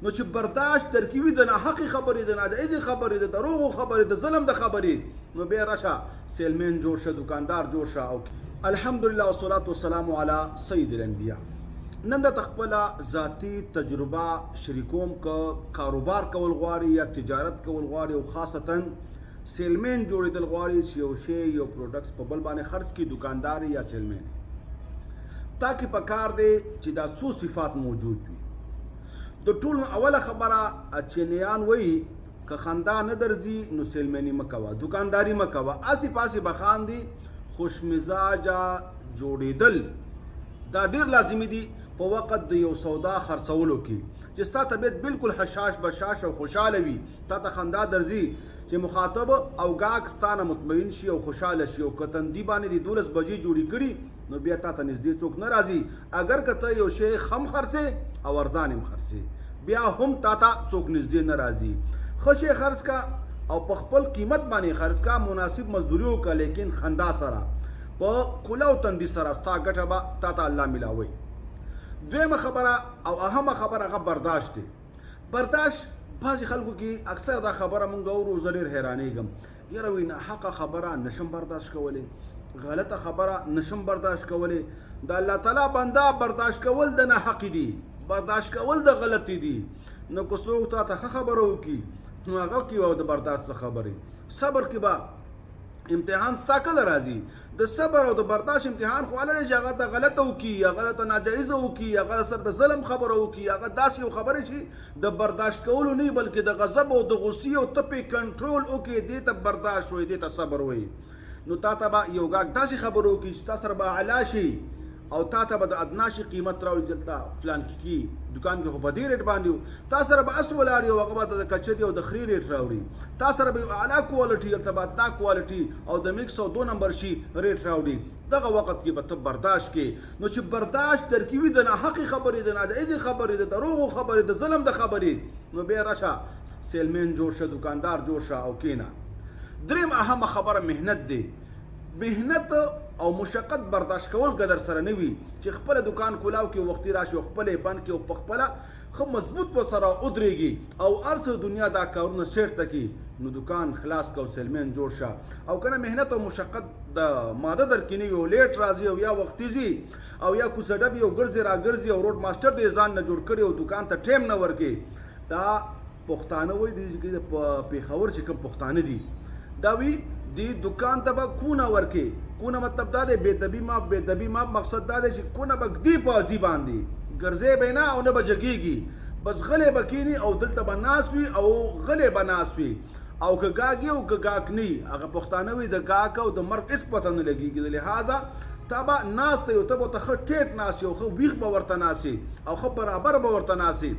نو چې برداشت ترکیبي د ناحقې خبرې د ناجایزې خبرې د دروغو خبرې د ظلم د خبرې نو بیا راشه سیلمین جوړ شه دکاندار جوړ شه او الحمدلله والصلاة والسلام علی سید الانبیاء. نن د خپله ذاتی تجربه شریکوم که کاروبار کول غواړي یا تجارت کول غواړي او خاصتا سیلمین جوړېدل غواړي چې یو شی یو پروډکټس په بل باندې خرڅ کړي دکاندار یا سیلمین تاکي پکار دی چې دا څو صفات موجود وي. د ټول اوله خبره چینیان وایي که خندا نه درځي نو سیلمینی مه کوه دکانداري مه کوه اسې پاسې به خاندي خوش مزاجه جوړېدل دا ډېر لازمي دي په وخت د یو سودا خرڅولو کې چې ستا طبیعت بالکل حشاش بشاش او خوشحاله وي تا ته خندا درځي چې مخاطب او ګاهک ستانه مطمئن شي او خوشحاله شي او که تندي باندې د 12 بجې جوړې کړي نو بیا تا ته نږدې څوک نه راځي. اگر که ته یو شی خم خرڅې او ارزان هم خرڅې بیا هم تا ته څوک نږدې نه راځي. ښه شی خرڅ کا او په خپل قیمت باندې خرڅ کا مناسب مزدوري وکړه لیکن خندا سره په کوله او تندي سره ستا ګټه به تا ته الله ملاوي. دویمه خبره او اهمه خبره هغه برداشت دی. برداشت بعضې خلکو کې اکثر دا خبره مونږ اورو زه ډېر حیرانېږم یاره وایي ناحقه خبره نشم برداشت کولی غلطه خبره نشم برداشت کولی د الله تعالی بنده برداشت کول د ناحقې دي برداشت کول د غلطي دي. نو که څوک تا ته ښه خبره وکړي نو هغه کې به د برداشت څه خبرې صبر کې به امتحان ستا کله راځي د صبر او د برداشت امتحان خو هله دی چې هغه ته غلطه وکړي هغه ته ناجایزه وکړي هغه سره د ظلم خبره وکړي هغه داسې یو خبرې چې د برداشت کولو نه بلکې د غضب او د غصې او تپې کنټرول وکړي دې ته برداشت وایي دې ته صبر وایي. نو تا ته به یو ګاهک داسې خبره وکړي چې تا سره به اعلی شي او تا ته به د ادنا شي قیمت راوړي دلته فلان کې دکان کې خو په دې ریټ باندې تا سره به اس ولاړي او هغه به د کچري او د خري ریټ راوړي تا سره به اعلی کوالټي دلته به ادنا کوالټي او د میکس او 2 نمبر شي ریټ راوړي. دغه وخت کې به ته برداشت کې نو چې برداشت ترکیبي د ناحقې خبرې د ناجایزې خبرې د دروغو خبرې د ظلم د خبرې نو بیا راشه سیلمین جوړ شه دکاندار جوړ شه او کینا. دریم اهمه خبره مهنت دی. مهنت او مشقت برداشت کول قدر سره نه وي چې خپل دکان کولاو کې وختي راشي او خپل بند کې او په خپل خو مضبوط و سره ودرېږي او ارڅ دنیا دا کارونه سیټ تکي نو دکان خلاص کو سیلمین جوړ شه او کنه مهنت او مشقت د ماده درکې نه وي او لیټ راځي او یا وختي زی او یا کوڅډب یو ګرځي را ګرځي او روډ ماستر دې ځان نه جوړ کړي او دکان ته ټیم نه ورکي. دا پښتانه وایي چې په پیښور چې کوم پښتانه دي دا وی دی دکان ته به کونه ورکې کونه مطلب دا دی بېدبي ماپ مقصد دا دی چې کونه به ږدي په ازدي باندې ګرځې به نه او نه به جګېږي بس غلی به کینی او دلته به ناست وي او غلی به ناست وي او که ګاګي او که ګاګ نه هغه پښتانه وي د ګاګ او د مرګ هېڅ پته نه لګېږي. د لحاظه تا به ناست یو ته به ته ښه ټیټ ناست یو ښه ویښ به ورته ناست او ښه برابر به ورته ناست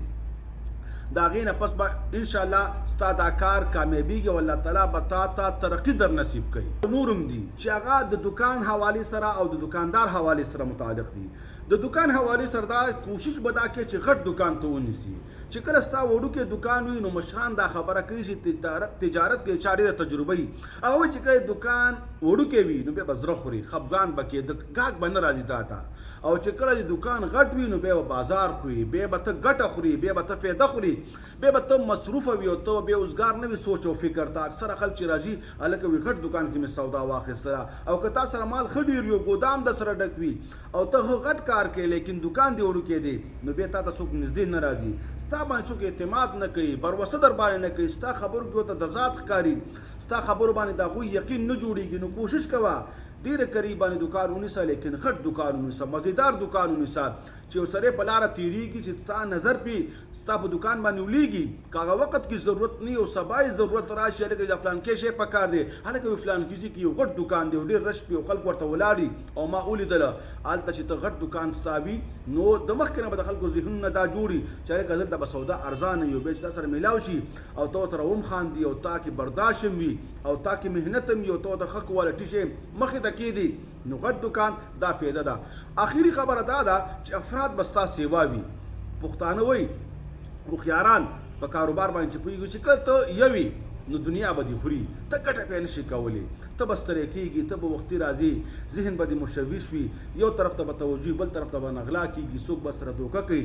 دا غینه پس به ان شاء الله ستا دا کار کامیابیږي او الله تعالی به تا ته ترقی در نصیب کوي. نورم دي چې هغه د دکان حواله سره او د دکاندار حواله سره متعلق دي. د دکان حواله سره دا کوشش به دا کوي چې غټ دکان ته ونیسي چې کله ستا وړوکی دکان وي نو مشران دا خبره کوي چې تجارت کې چارې د تجربه وي هغه چې کله دکان وړوکی وي نو بیا به زړه خوري خفګان به کې د ګاهک به نه راځي تا ته او چې کله د دکان غټ وي نو بیا به بازار خوري بیا به ته ګټه خوري بیا به ته فایده خوري بیا به ته مصروفه وي او ته بیا اوزګار نه وي سوچ او فکر ته اکثره خلک چې راځي هلکه وي غټ دکان کې مې سودا واخیستله او که تا سره مال ښه ډېر وي ګودام د سره ډک وي او ته غټ کار کوي لیکن دکان دې وړوکی دی نو بیا تا ته څوک نږدې نه راځي ستا باندې څوک اعتماد نه کوي بروسه در باندې نه کوي ستا خبرو کې ورته د ذات ښکاري ستا خبرو باندې د هغوی یقین نه جوړېږي نو کوشش کوه ډېره قریب باندې دکان ونیسه لیکن غټ دکان ونیسه مزیدار دکان ونیسه چې یو سړی په لاره تېرېږي چې ستا نظر پې ستا په دکان باندې ولېږي که هغه وخت کې ضرورت نه او سبا یې ضرورت راشي هلکه د فلانکې شی په کار دی هلکه وي فلانکې ځای کې یو غټ دکان دی او ډېر رش پې او خلک ورته ولاړي او ما ولیدله هلته چې ته غټ دکان ستا وي نو د مخکې نه به د خلکو ذهنونه دا جوړي چې هلکه دلته به سودا ارزانه وي او بیا چې تا سره میلاو شي او ته ورسره ومخاندي او تا کې برداشت هم وي او تا کې محنت هم وي او ته د ښه کوالټي شی مخې ته کېدي نو غټ دکان دا فایده ده. آخري خبره دا ده چې افراد به ستا سیوا وي. پښتانه وایي هوښیاران په کاروبار باندې چې پوهېږي چې که ته یوي نو دنیا به دې خوري ته ګټه پې نه شي کولی ته به ستړی کېږي ته به وختي راځي ذهن به دې مشوش وي یو طرف ته به توجه بل طرف ته به نغلا کېږي څوک به سره دوکه کوي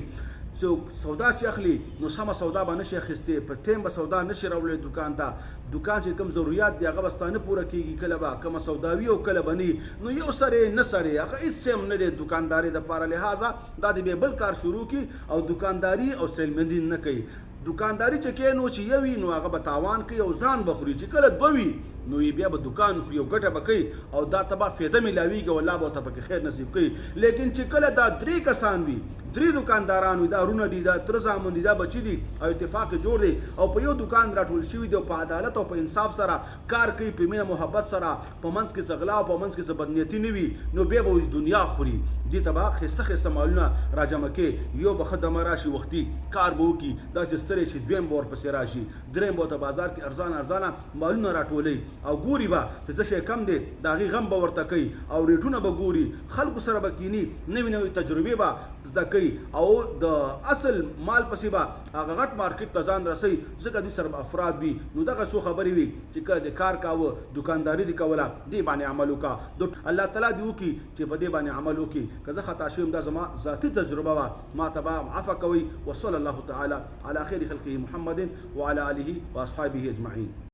څوک سودا چې اخلي نو سمه سودا به نشي اخیستې په ټیم به سودا نشي راوړی دکان ته دکان چې کوم ضرورت دی هغه به ستا نه پوره کېږي کله به کومه سوداوي او کله به نه نو یو سړی نه سړی هغه هېڅ هم نه دی دکانداري دپاره لحاظه دا د بیا بل کار شروع کړي او دکانداري او سیلمندي نه کوي دکانداري چې کوي نو چې یو وي نو هغه به تاوان کوي او ځان به خوري چې کله دوه وي نو بیا به دکان خوري او ګټه به کوي او دا ته به فایده میلاویږي او الله به ورته پکې خیر نصیب کوي لیکن چې کله دا درې کسان وي درې دکانداران وي دا رونه دي دا تره زامن دي دا بچي دي او اتفاق جوړ دی او په یو دکان راټول شوي دي او په عدالت او په انصاف سره کار کوي په مینه محبت سره په منځ کې څه غلا او په منځ کې څه بدنیتي نه وي نو بیا به دنیا خوري دې ته به ښایسته ښایسته مالونه راجمع کوي یو به ښه دمه راشي وختي کار به وکړي دا چې ستړی شي دویم به ورپسې راشي دریم به ورته بازار کې ارزانه مالونه راټولوي او ګوري به چې څه شی کم دی د هغې غم به ورته کوي او ریټونه به ګوري خلکو سره به کینی نوې تجربې به زده کوي او د اصل مال پسې به هغه غټ مارکیټ ته ځان رسوي ځکه دوی سره به افراد وي نو دغه څو خبرې وي چې کله د کار کاوه دکانداري دې کوله دې باندې عمل وکړه الله تعالی دې وکړي چې په دې باندې عمل وکړي که زه خطا شوم دا زما ذاتي تجربه وه ما ته به عفه کوئ وصلی الله تعالی علی خیر خلقه محمد وعلى آله واصحابه اجمعین